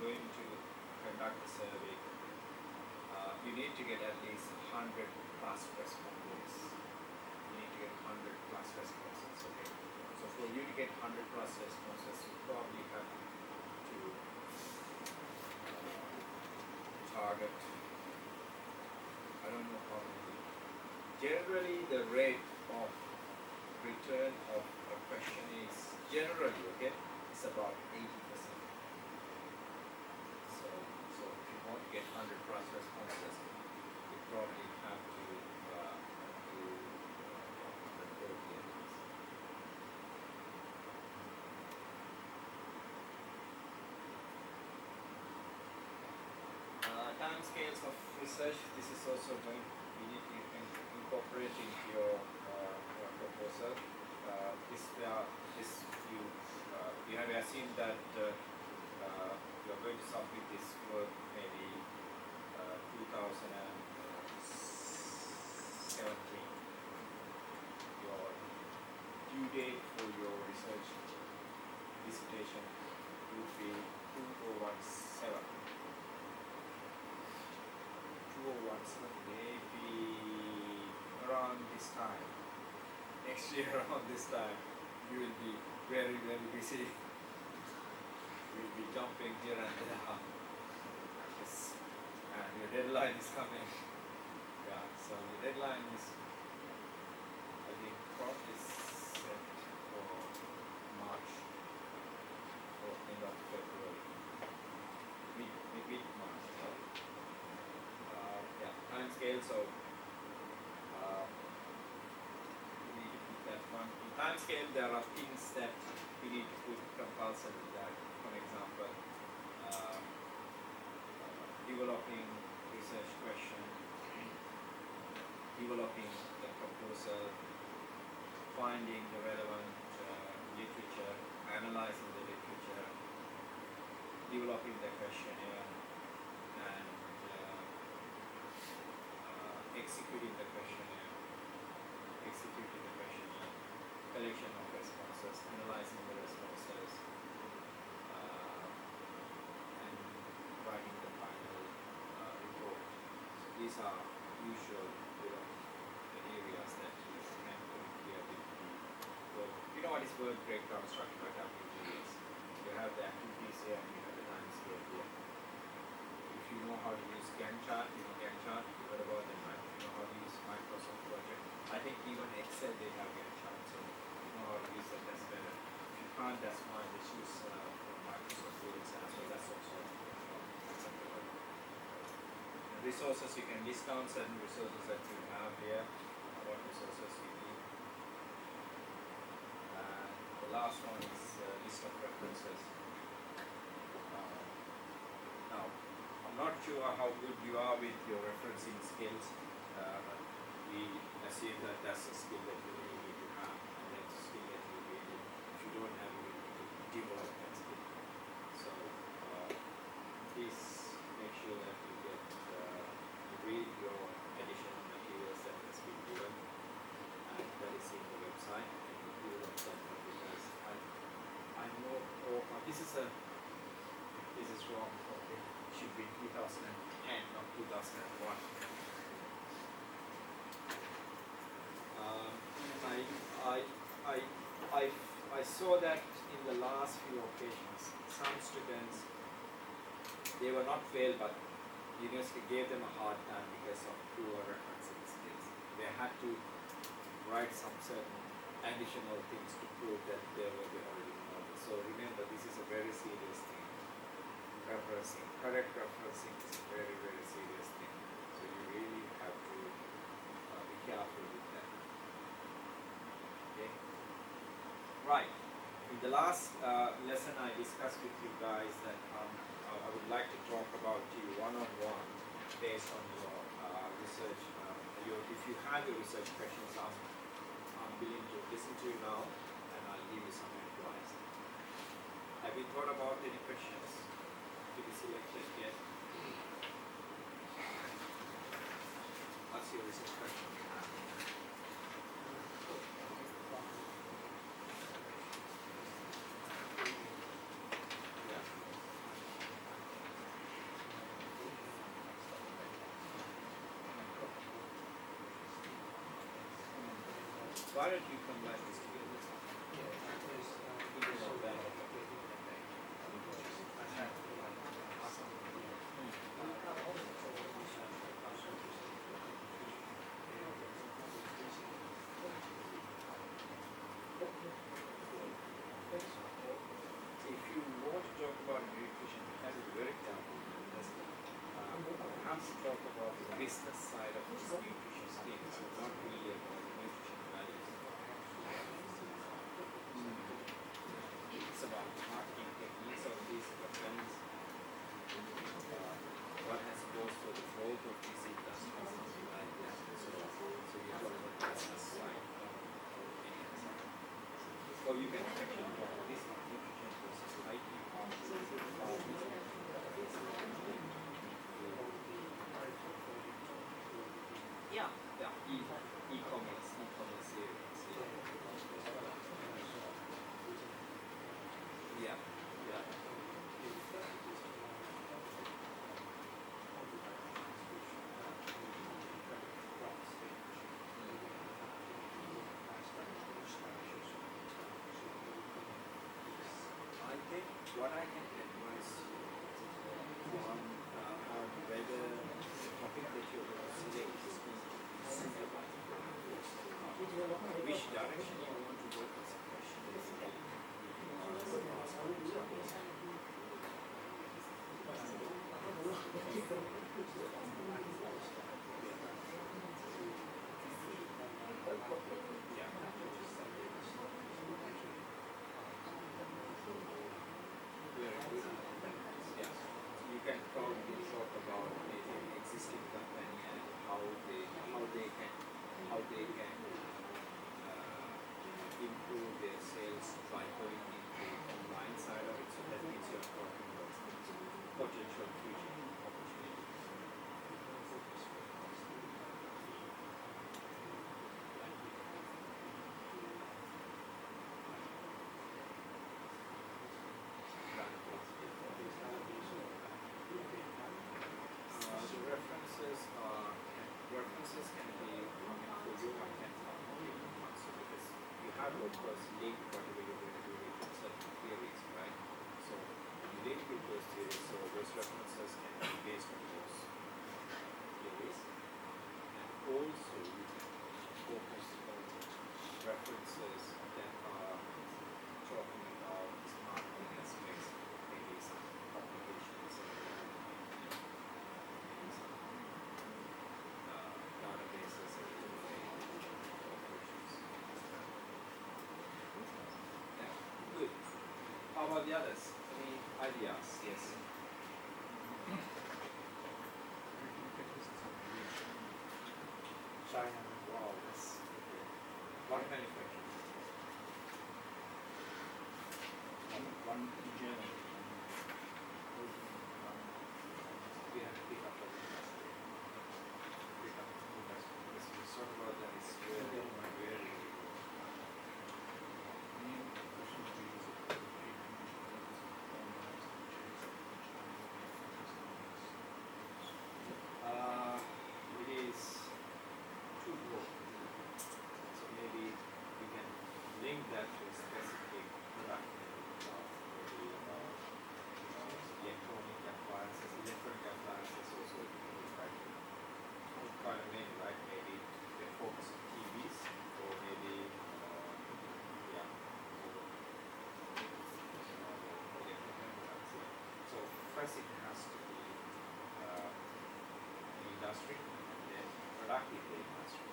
going to conduct a survey, you need to get at least 100 plus responses. You need to get 100 plus responses, okay? So for you to get 100 plus responses, you probably have to target, I don't know how many. Generally, the rate of return of a question is generally, okay, it's about 80%. So if you want to get 100 plus responses, you probably have to do 130 at least. Time scales of research. This is also going. You need to incorporate into your proposal. This you have assumed that you are going to submit this work maybe 2017. Your due date for your research dissertation would be 2017. 2017, maybe around this time. Next year around this time, you will be very, very busy. You will be jumping here and there. Yes. And your deadline is coming. Yeah, so the deadline is, I think, probably set for March or end of February. Mid-March. Yeah, time scale, so you need to put that one. In time scale, there are things that you need to put compulsory. That, for example, developing research question, developing the proposal, finding the relevant literature, analyzing the literature, developing the questionnaire, and executing the questionnaire, collection of responses, analyzing the responses, and writing the final report. So these are usual, the areas that you can compare with the work. You know what is word breakdown structure by WGS? You have the activities here and you have the time scale here. If you know how to use Gantt chart, you know Gantt chart, you heard about them, right? You know how to use Microsoft Project. I think even Excel they have Gantt chart, so you know how to use that, that's better. If you can't, that's fine, just use Microsoft Word as well, that's also acceptable. Resources, you can list down certain resources that you have here, what resources you need. And the last one is list of references. Now, I'm not sure how good you are with your referencing skills. We assume that that's a skill that you really need to have, and that's a skill that you really, if you don't have it, you need to develop that skill. So please make sure that you get you read your additional materials that has been given, and that is in the website. And you develop that because I know. This is wrong. Okay, it should be 2010, not 2001. I saw that in the last few occasions, some students, they were not failed, but university gave them a hard time because of poor referencing skills. They had to write some certain additional things to prove that they already know. So remember, this is a very serious thing. Referencing, correct referencing is a very, very serious thing. So you really have to be careful with that. Okay. Right. In the last lesson, I discussed with you guys that I would like to talk about you one-on-one based on your research. If you have your research questions, I'm willing to listen to you now, and I'll give you some advice. Have you thought about any questions to be selected yet? What's your research question you have? Yeah. Why don't you combine this together? If you want to talk about nutrition, you have to break it down. Perhaps talk about the business side of this nutrition scheme, not really about the nutrition values. It's about marketing techniques of these companies. What has goes for the growth of these industries, something like that. So you talk about business side. Or you can actually talk about this nutrition versus IT. Yeah, e-commerce areas. Yeah, yeah. I think what I can advise on whether the topic that you're going to select is going to be suitable. Which direction you want to go is a question that you yeah. Very good. Yeah. You can probably talk about maybe an existing company and how they can improve their sales by going into the online side of it. So that means you're talking about potential future opportunity. The references can be for you or can come from different ones. So because you have of course linked whatever you're going to do with certain theories, right? So you link with those theories, so those references can be based on those theories. And also you can focus on references that are talking about marketing aspects, maybe some publications, databases and operations. Yeah, good. How about the others? Any ideas? Yes. China. Wow, that's okay. What manufacturing? One in Germany. We have to pick up on the pick up on the because we talk about that is very, very it is too broad. So maybe we can link that to a specific product, maybe electronic appliances also right? Quite many, right? Maybe they focus on TVs or maybe yeah. So first it has to be an industry and then productive industry.